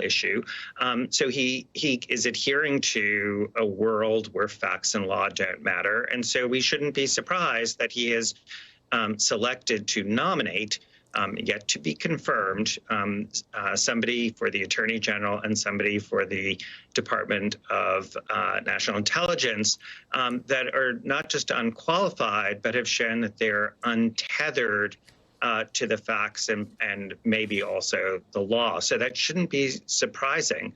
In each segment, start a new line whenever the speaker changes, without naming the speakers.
issue. So he is adhering to a world where facts and law don't matter. And so we shouldn't be surprised that he has selected to nominate, yet to be confirmed, somebody for the Attorney General and somebody for the Department of National Intelligence that are not just unqualified, but have shown that they're untethered to the facts and maybe also the law. So that shouldn't be surprising.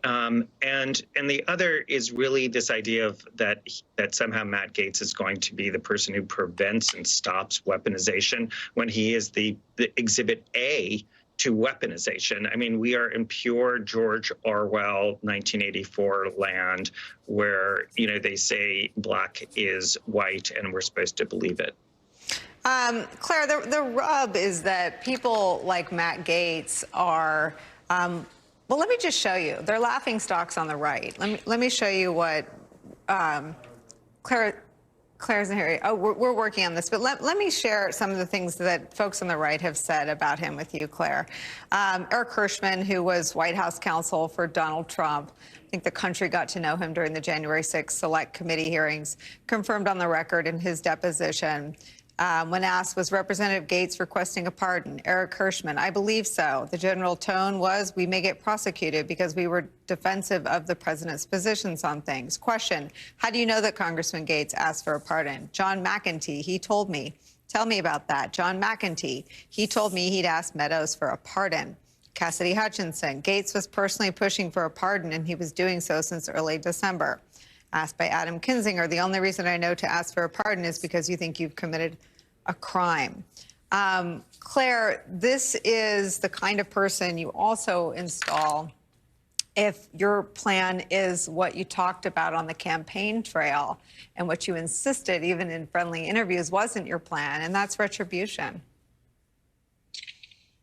And the other is really this idea of that somehow Matt Gaetz is going to be the person who prevents and stops weaponization when he is the exhibit A to weaponization. I mean, we are in pure George Orwell 1984 land where, you know, they say black is white and we're supposed to believe it.
Claire, the rub is that people like Matt Gaetz are, well, let me just show you. They're laughing stocks on the right. Let me show you what Claire's in here. Oh, we're working on this, but let me share some of the things that folks on the right have said about him with you, Claire. Eric Hirschman, who was White House counsel for Donald Trump, I think the country got to know him during the January 6th Select Committee hearings, confirmed on the record in his deposition. When asked, was Representative Gaetz requesting a pardon? Eric Hirschman, I believe so. The general tone was, we may get prosecuted because we were defensive of the president's positions on things. Question, how do you know that Congressman Gaetz asked for a pardon? John McEntee, he told me. Tell me about that. John McEntee, he told me he'd asked Meadows for a pardon. Cassidy Hutchinson, Gaetz was personally pushing for a pardon, and he was doing so since early December. Asked by Adam Kinzinger, the only reason I know to ask for a pardon is because you think you've committed a crime. Claire, this is the kind of person you also install if your plan is what you talked about on the campaign trail and what you insisted, even in friendly interviews, wasn't your plan, and that's retribution.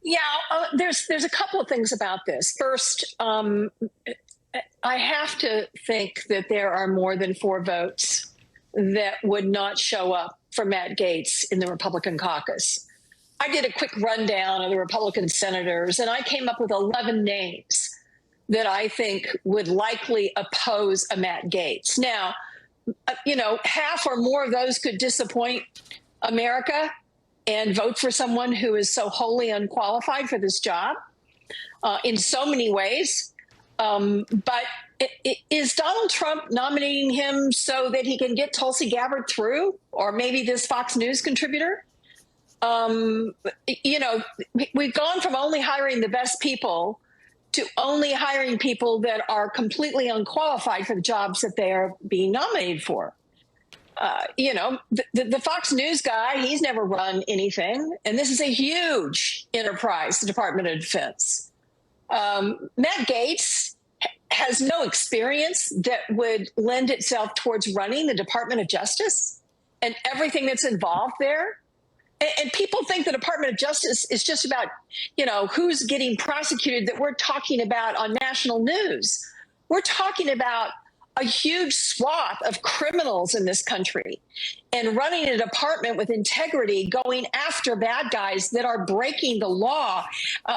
Yeah, there's a couple of things about this. First, I have to think that there are more than 4 votes that would not show up for Matt Gaetz in the Republican caucus. I did a quick rundown of the Republican senators, and I came up with 11 names that I think would likely oppose a Matt Gaetz. Now, you know, half or more of those could disappoint America and vote for someone who is so wholly unqualified for this job in so many ways. But is Donald Trump nominating him so that he can get Tulsi Gabbard through, or maybe this Fox News contributor? You know, we've gone from only hiring the best people to only hiring people that are completely unqualified for the jobs that they are being nominated for. You know, the Fox News guy, he's never run anything, and this is a huge enterprise, the Department of Defense. Matt Gaetz has no experience that would lend itself towards running the Department of Justice and everything that's involved there. And people think the Department of Justice is just about, you know, who's getting prosecuted, that we're talking about on national news. We're talking about a huge swath of criminals in this country, and running a department with integrity, going after bad guys that are breaking the law,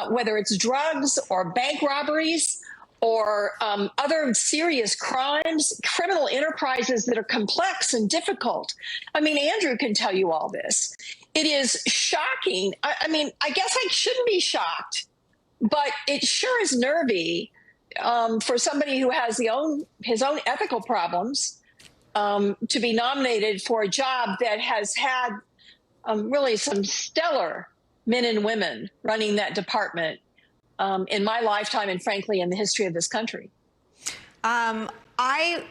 whether it's drugs or bank robberies or other serious crimes, criminal enterprises that are complex and difficult. I mean, Andrew can tell you all this. It is shocking. I mean, I guess I shouldn't be shocked, but it sure is nervy for somebody who has his own ethical problems to be nominated for a job that has had really some stellar men and women running that department in my lifetime, and frankly, in the history of this country.
I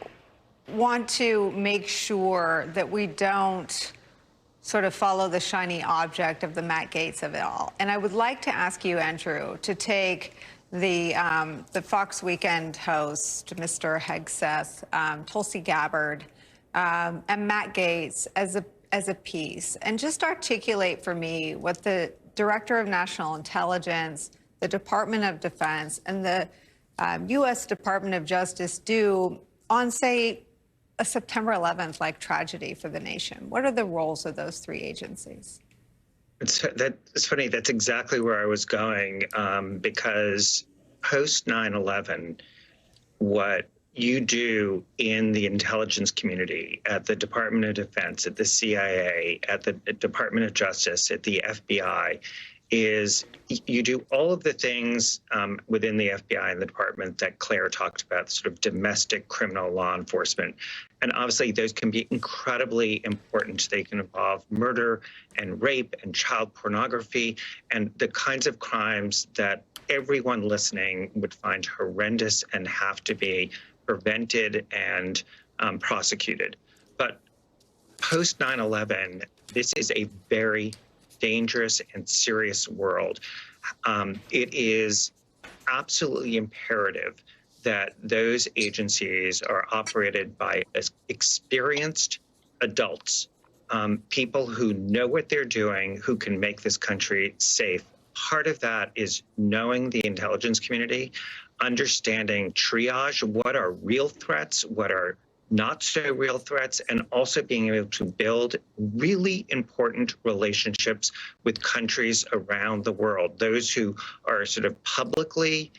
want to make sure that we don't sort of follow the shiny object of the Matt Gaetz of it all. And I would like to ask you, Andrew, to take the Fox Weekend host, Mr. Hegseth, Tulsi Gabbard, and Matt Gaetz as a piece, and just articulate for me what the Director of National Intelligence, the Department of Defense, and the U.S. Department of Justice do on, say, a September 11th-like tragedy for the nation. What are the roles of those 3 agencies? It's
funny. That's exactly where I was going, because post 9/11, what you do in the intelligence community, at the Department of Defense, at the CIA, at the Department of Justice, at the FBI, is you do all of the things within the FBI and the department that Claire talked about, sort of domestic criminal law enforcement. And obviously, those can be incredibly important. They can involve murder and rape and child pornography and the kinds of crimes that everyone listening would find horrendous and have to be prevented and prosecuted. But post 9/11, this is a very dangerous and serious world. It is absolutely imperative that those agencies are operated by experienced adults, people who know what they're doing, who can make this country safe. Part of that is knowing the intelligence community, understanding triage, what are real threats, what are not so real threats, and also being able to build really important relationships with countries around the world, those who are sort of publicly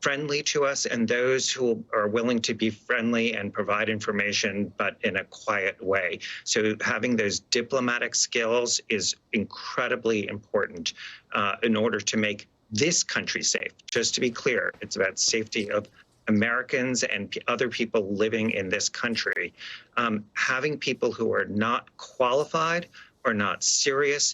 friendly to us and those who are willing to be friendly and provide information, but in a quiet way. So having those diplomatic skills is incredibly important in order to make this country safe. Just to be clear, it's about safety of Americans and other people living in this country. Having people who are not qualified or not serious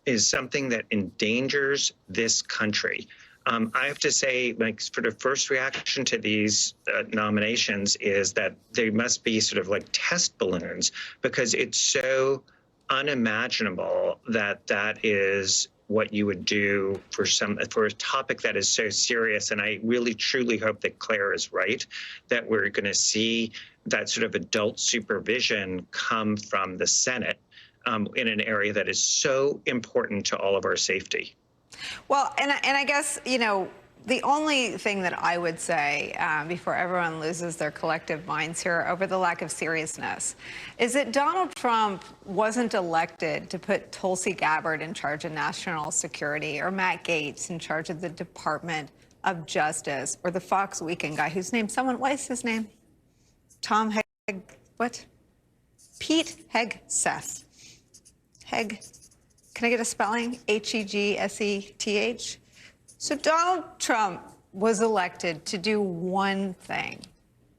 is something that endangers this country. I have to say, like, sort of first reaction to these nominations is that they must be sort of like test balloons, because it's so unimaginable that that is what you would do for a topic that is so serious. And I really truly hope that Claire is right, that we're going to see that sort of adult supervision come from the Senate in an area that is so important to all of our safety.
Well, and I guess, you know, the only thing that I would say before everyone loses their collective minds here over the lack of seriousness is that Donald Trump wasn't elected to put Tulsi Gabbard in charge of national security, or Matt Gaetz in charge of the Department of Justice, or the Fox Weekend guy whose name what is his name? Pete Hegseth. Can I get a spelling? Hegseth. So Donald Trump was elected to do one thing: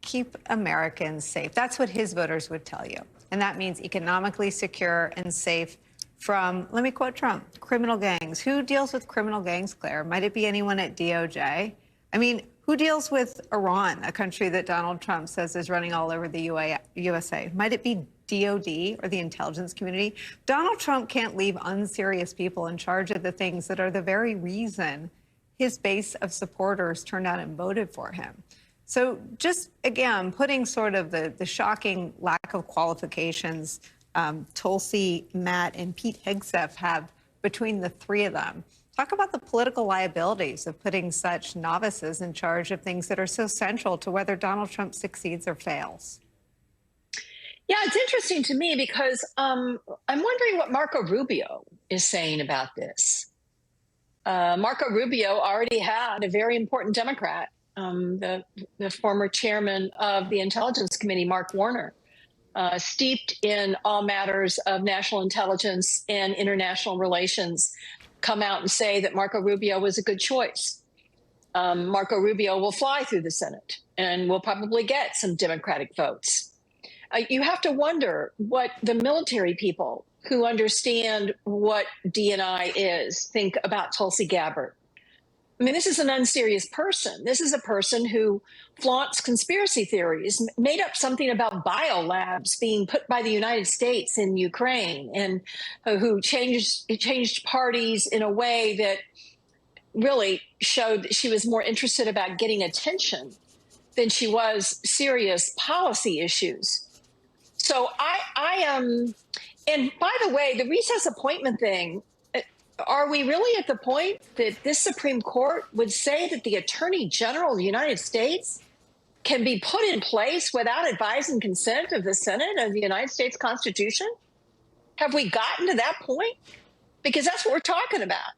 keep Americans safe. That's what his voters would tell you. And that means economically secure and safe from, let me quote Trump, criminal gangs. Who deals with criminal gangs, Claire? Might it be anyone at DOJ? I mean, who deals with Iran, a country that Donald Trump says is running all over the USA? Might it be DOD or the intelligence community? Donald Trump can't leave unserious people in charge of the things that are the very reason his base of supporters turned out and voted for him. So just, again, putting sort of the shocking lack of qualifications Tulsi, Matt, and Pete Hegseth have between the three of them. Talk about the political liabilities of putting such novices in charge of things that are so central to whether Donald Trump succeeds or fails.
Yeah, it's interesting to me because I'm wondering what Marco Rubio is saying about this. Marco Rubio already had a very important Democrat, the former chairman of the Intelligence Committee, Mark Warner, steeped in all matters of national intelligence and international relations, come out and say that Marco Rubio was a good choice. Marco Rubio will fly through the Senate and will probably get some Democratic votes. You have to wonder what the military people who understand what DNI is think about Tulsi Gabbard. I mean, this is an unserious person. This is a person who flaunts conspiracy theories, made up something about biolabs being put by the United States in Ukraine, and who changed parties in a way that really showed that she was more interested about getting attention than she was serious policy issues. So I am, and by the way, the recess appointment thing, are we really at the point that this Supreme Court would say that the Attorney General of the United States can be put in place without advice and consent of the Senate of the United States Constitution? Have we gotten to that point? Because that's what we're talking about.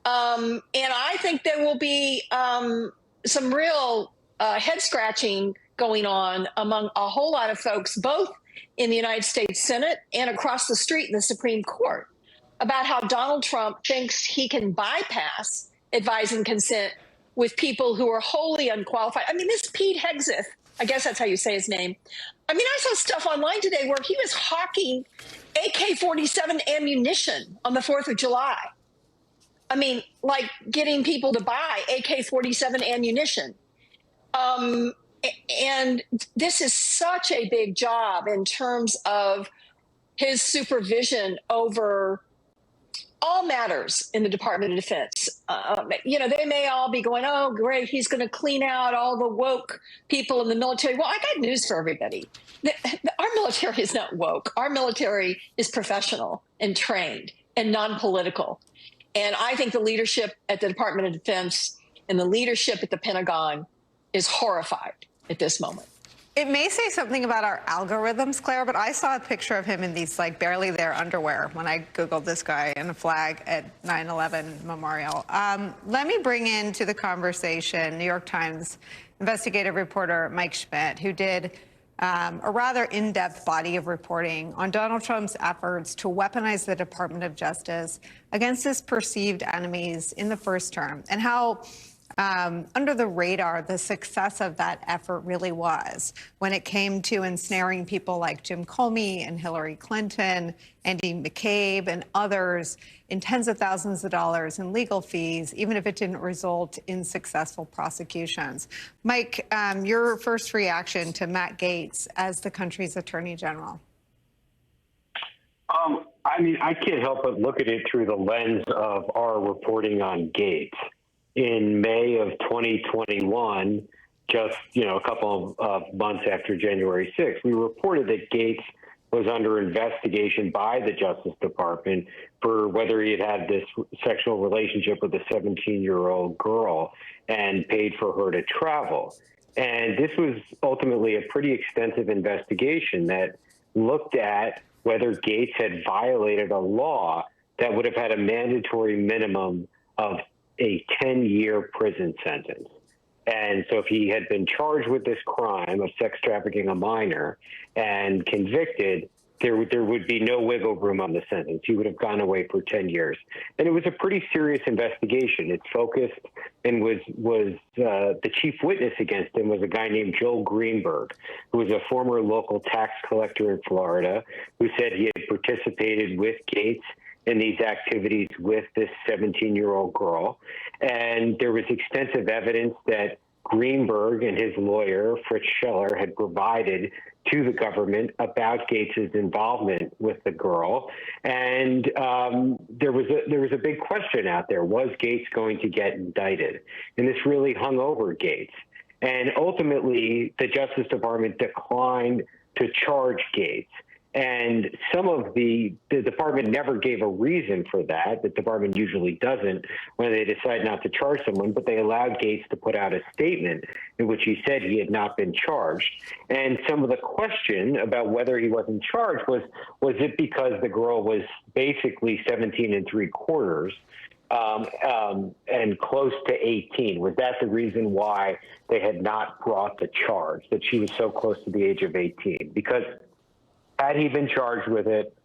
And I think there will be some real head scratching going on among a whole lot of folks, both in the United States Senate and across the street in the Supreme Court, about how Donald Trump thinks he can bypass advise and consent with people who are wholly unqualified. I mean, this Pete Hegseth, I guess that's how you say his name. I mean, I saw stuff online today where he was hawking AK-47 ammunition on the 4th of July. I mean, like getting people to buy AK-47 ammunition. And this is such a big job in terms of his supervision over all matters in the Department of Defense. They may all be going, oh, great, he's going to clean out all the woke people in the military. Well, I got news for everybody. Our military is not woke. Our military is professional and trained and non-political. And I think the leadership at the Department of Defense and the leadership at the Pentagon is horrified at this moment.
It may say something about our algorithms, Claire, but I saw a picture of him in these like barely there underwear when I Googled this guy in a flag at 9/11 Memorial. Let me bring into the conversation New York Times investigative reporter Mike Schmidt, who did a rather in-depth body of reporting on Donald Trump's efforts to weaponize the Department of Justice against his perceived enemies in the first term, and how under the radar the success of that effort really was when it came to ensnaring people like Jim Comey and Hillary Clinton, Andy McCabe, and others in tens of thousands of dollars in legal fees, even if it didn't result in successful prosecutions. Mike, your first reaction to Matt Gaetz as the country's Attorney General?
I mean, I can't help but look at it through the lens of our reporting on Gaetz. In May of 2021, just a couple of months after January 6th, we reported that Gaetz was under investigation by the Justice Department for whether he had had this sexual relationship with a 17-year-old girl and paid for her to travel. And this was ultimately a pretty extensive investigation that looked at whether Gaetz had violated a law that would have had a mandatory minimum of a 10-year prison sentence. And so if he had been charged with this crime of sex trafficking a minor and convicted, there would be no wiggle room on the sentence. He would have gone away for 10 years. And it was a pretty serious investigation. It focused and was the chief witness against him was a guy named Joel Greenberg, who was a former local tax collector in Florida, who said he had participated with Gaetz in these activities with this 17-year-old girl. And there was extensive evidence that Greenberg and his lawyer, Fritz Scheller, had provided to the government about Gaetz's involvement with the girl. And there was a big question out there. Was Gaetz going to get indicted? And this really hung over Gaetz. And ultimately, the Justice Department declined to charge Gaetz. And some of the department never gave a reason for that. The department usually doesn't when they decide not to charge someone, but they allowed Gaetz to put out a statement in which he said he had not been charged. And some of the question about whether he wasn't charged was it because the girl was basically 17 3/4 and close to 18? Was that the reason why they had not brought the charge, that she was so close to the age of 18? Because had he been charged with it,